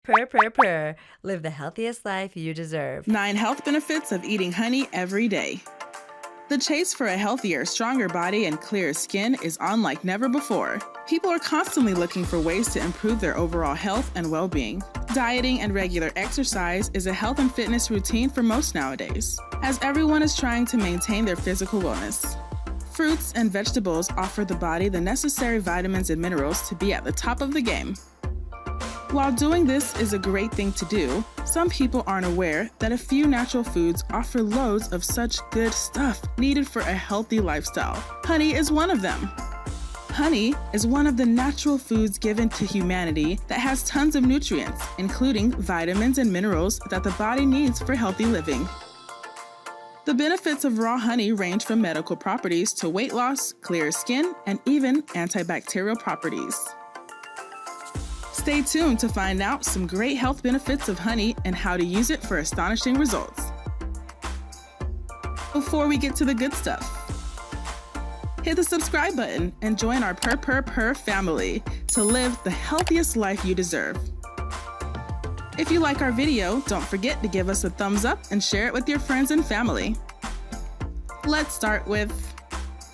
Purr, purr, purr. Live the healthiest life you deserve. 9 health benefits of eating honey every day. The chase for a healthier, stronger body and clearer skin is on like never before. People are constantly looking for ways to improve their overall health and well-being. Dieting and regular exercise is a health and fitness routine for most nowadays, as everyone is trying to maintain their physical wellness. Fruits and vegetables offer the body the necessary vitamins and minerals to be at the top of the game. While doing this is a great thing to do, some people aren't aware that a few natural foods offer loads of such good stuff needed for a healthy lifestyle. Honey is one of them. Honey is one of the natural foods given to humanity that has tons of nutrients, including vitamins and minerals that the body needs for healthy living. The benefits of raw honey range from medical properties to weight loss, clearer skin, and even antibacterial properties. Stay tuned to find out some great health benefits of honey and how to use it for astonishing results. Before we get to the good stuff, hit the subscribe button and join our Purr family to live the healthiest life you deserve. If you like our video, don't forget to give us a thumbs up and share it with your friends and family. Let's start with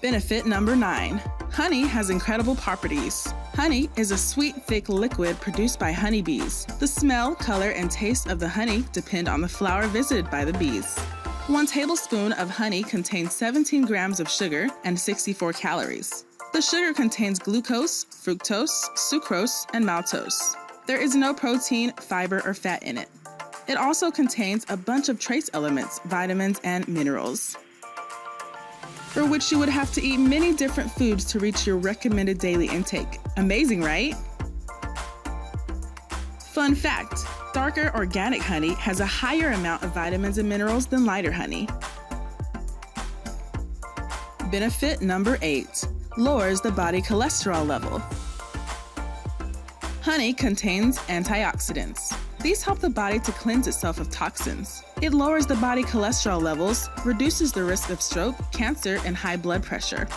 benefit number 9. Honey has incredible properties. Honey is a sweet, thick liquid produced by honeybees. The smell, color, and taste of the honey depend on the flower visited by the bees. 1 tablespoon of honey contains 17 grams of sugar and 64 calories. The sugar contains glucose, fructose, sucrose, and maltose. There is no protein, fiber, or fat in it. It also contains a bunch of trace elements, vitamins, and minerals, for which you would have to eat many different foods to reach your recommended daily intake. Amazing, right? Fun fact, darker organic honey has a higher amount of vitamins and minerals than lighter honey. Benefit number 8, lowers the body cholesterol level. Honey contains antioxidants. These help the body to cleanse itself of toxins. It lowers the body cholesterol levels, reduces the risk of stroke, cancer, and high blood pressure.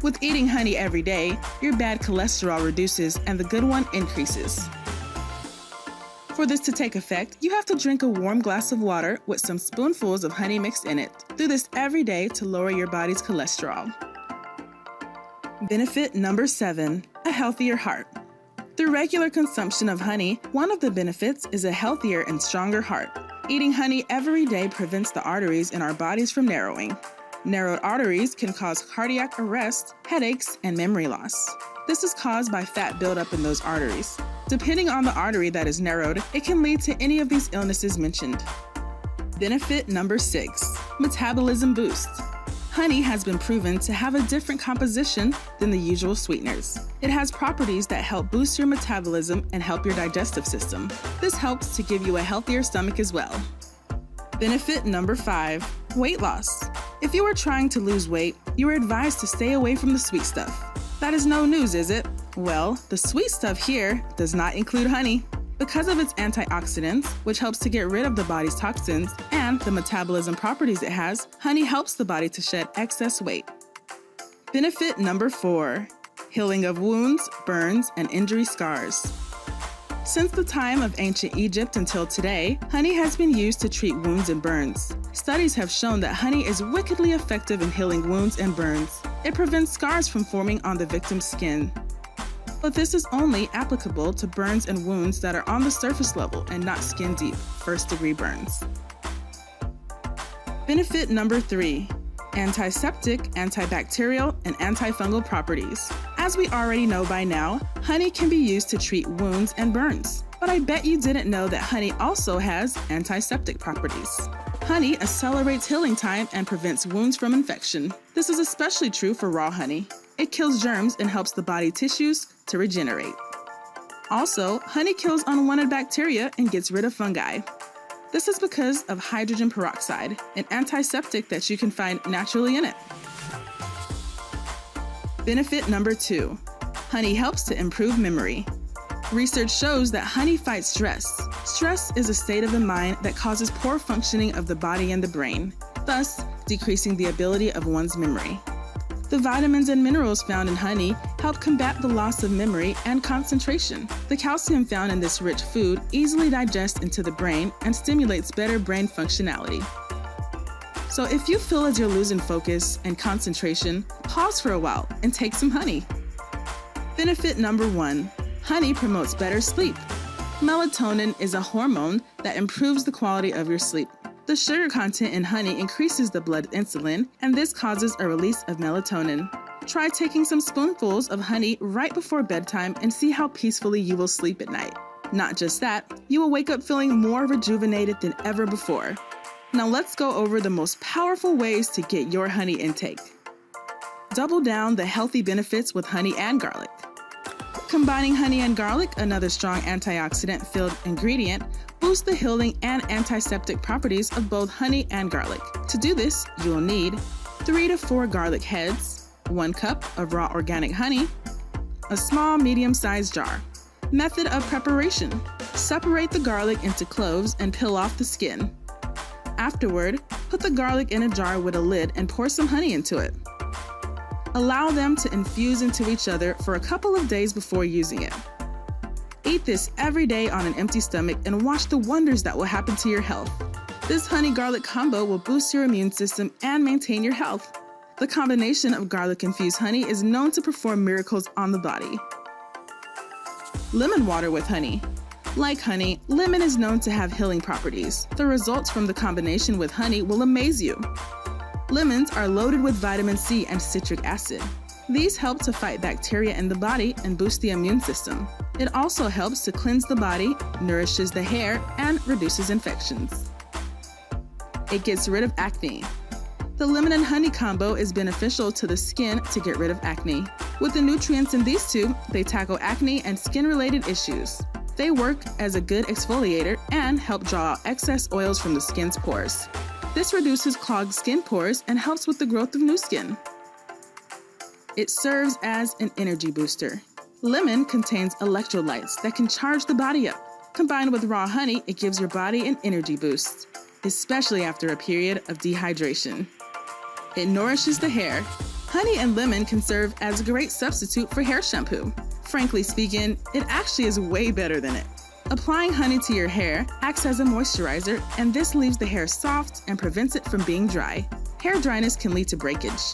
With eating honey every day, your bad cholesterol reduces and the good one increases. For this to take effect, you have to drink a warm glass of water with some spoonfuls of honey mixed in it. Do this every day to lower your body's cholesterol. Benefit number 7, a healthier heart. Through regular consumption of honey, one of the benefits is a healthier and stronger heart. Eating honey every day prevents the arteries in our bodies from narrowing. Narrowed arteries can cause cardiac arrest, headaches, and memory loss. This is caused by fat buildup in those arteries. Depending on the artery that is narrowed, it can lead to any of these illnesses mentioned. Benefit number 6, metabolism boost. Honey has been proven to have a different composition than the usual sweeteners. It has properties that help boost your metabolism and help your digestive system. This helps to give you a healthier stomach as well. Benefit number 5, weight loss. If you are trying to lose weight, you are advised to stay away from the sweet stuff. That is no news, is it? Well, the sweet stuff here does not include honey. Because of its antioxidants, which helps to get rid of the body's toxins, and the metabolism properties it has, honey helps the body to shed excess weight. Benefit number 4, healing of wounds, burns, and injury scars. Since the time of ancient Egypt until today, honey has been used to treat wounds and burns. Studies have shown that honey is wickedly effective in healing wounds and burns. It prevents scars from forming on the victim's skin. But this is only applicable to burns and wounds that are on the surface level and not skin deep, first-degree burns. Benefit number 3, antiseptic, antibacterial, and antifungal properties. As we already know by now, honey can be used to treat wounds and burns. But I bet you didn't know that honey also has antiseptic properties. Honey accelerates healing time and prevents wounds from infection. This is especially true for raw honey. It kills germs and helps the body tissues to regenerate. Also, honey kills unwanted bacteria and gets rid of fungi. This is because of hydrogen peroxide, an antiseptic that you can find naturally in it. Benefit number 2, honey helps to improve memory. Research shows that honey fights stress. Stress is a state of the mind that causes poor functioning of the body and the brain, thus decreasing the ability of one's memory. The vitamins and minerals found in honey help combat the loss of memory and concentration. The calcium found in this rich food easily digests into the brain and stimulates better brain functionality. So if you feel as you're losing focus and concentration, pause for a while and take some honey. Benefit number 1, honey promotes better sleep. Melatonin is a hormone that improves the quality of your sleep. The sugar content in honey increases the blood insulin, and this causes a release of melatonin. Try taking some spoonfuls of honey right before bedtime and see how peacefully you will sleep at night. Not just that, you will wake up feeling more rejuvenated than ever before. Now let's go over the most powerful ways to get your honey intake. Double down the healthy benefits with honey and garlic. Combining honey and garlic, another strong antioxidant-filled ingredient, boosts the healing and antiseptic properties of both honey and garlic. To do this, you will need 3 to 4 garlic heads, 1 cup of raw organic honey, a small medium-sized jar. Method of preparation: separate the garlic into cloves and peel off the skin. Afterward, put the garlic in a jar with a lid and pour some honey into it. Allow them to infuse into each other for a couple of days before using it. Eat this every day on an empty stomach and watch the wonders that will happen to your health. This honey-garlic combo will boost your immune system and maintain your health. The combination of garlic-infused honey is known to perform miracles on the body. Lemon water with honey. Like honey, lemon is known to have healing properties. The results from the combination with honey will amaze you. Lemons are loaded with vitamin C and citric acid. These help to fight bacteria in the body and boost the immune system. It also helps to cleanse the body, nourishes the hair, and reduces infections. It gets rid of acne. The lemon and honey combo is beneficial to the skin to get rid of acne. With the nutrients in these two, they tackle acne and skin-related issues. They work as a good exfoliator and help draw out excess oils from the skin's pores. This reduces clogged skin pores and helps with the growth of new skin. It serves as an energy booster. Lemon contains electrolytes that can charge the body up. Combined with raw honey, it gives your body an energy boost, especially after a period of dehydration. It nourishes the hair. Honey and lemon can serve as a great substitute for hair shampoo. Frankly speaking, it actually is way better than it. Applying honey to your hair acts as a moisturizer, and this leaves the hair soft and prevents it from being dry. Hair dryness can lead to breakage.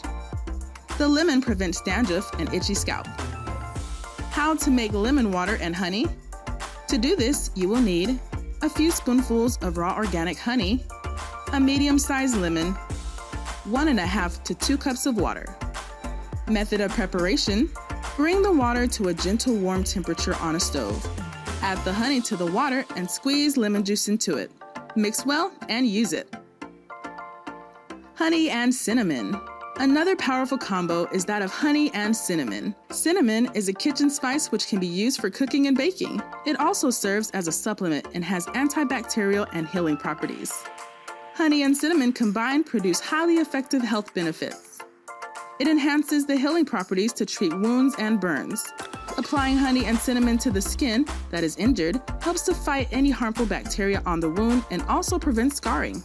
The lemon prevents dandruff and itchy scalp. How to make lemon water and honey? To do this, you will need a few spoonfuls of raw organic honey, a medium-sized lemon, 1.5 to 2 cups of water. Method of preparation: bring the water to a gentle warm temperature on a stove. Add the honey to the water and squeeze lemon juice into it. Mix well and use it. Honey and cinnamon. Another powerful combo is that of honey and cinnamon. Cinnamon is a kitchen spice which can be used for cooking and baking. It also serves as a supplement and has antibacterial and healing properties. Honey and cinnamon combined produce highly effective health benefits. It enhances the healing properties to treat wounds and burns. Applying honey and cinnamon to the skin that is injured helps to fight any harmful bacteria on the wound and also prevents scarring.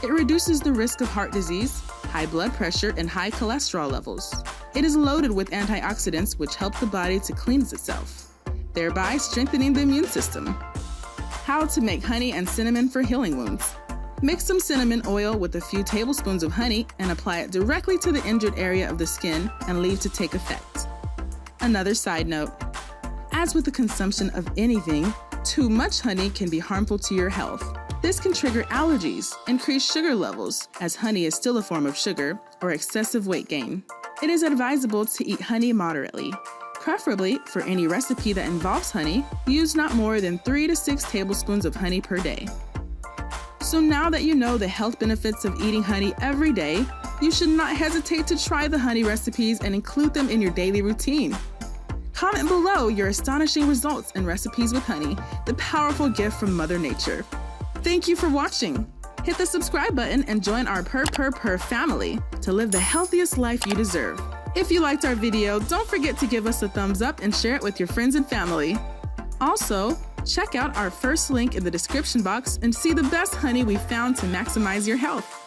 It reduces the risk of heart disease, high blood pressure, and high cholesterol levels. It is loaded with antioxidants which help the body to cleanse itself, thereby strengthening the immune system. How to make honey and cinnamon for healing wounds. Mix some cinnamon oil with a few tablespoons of honey and apply it directly to the injured area of the skin and leave to take effect. Another side note: as with the consumption of anything, too much honey can be harmful to your health. This can trigger allergies, increase sugar levels, as honey is still a form of sugar, or excessive weight gain. It is advisable to eat honey moderately. Preferably, for any recipe that involves honey, use not more than 3 to 6 tablespoons of honey per day. So now that you know the health benefits of eating honey every day, you should not hesitate to try the honey recipes and include them in your daily routine. Comment below your astonishing results and recipes with honey, the powerful gift from Mother Nature. Thank you for watching. Hit the subscribe button and join our purr family to live the healthiest life you deserve. If you liked our video, don't forget to give us a thumbs up and share it with your friends and family. Also, check out our first link in the description box and see the best honey we found to maximize your health.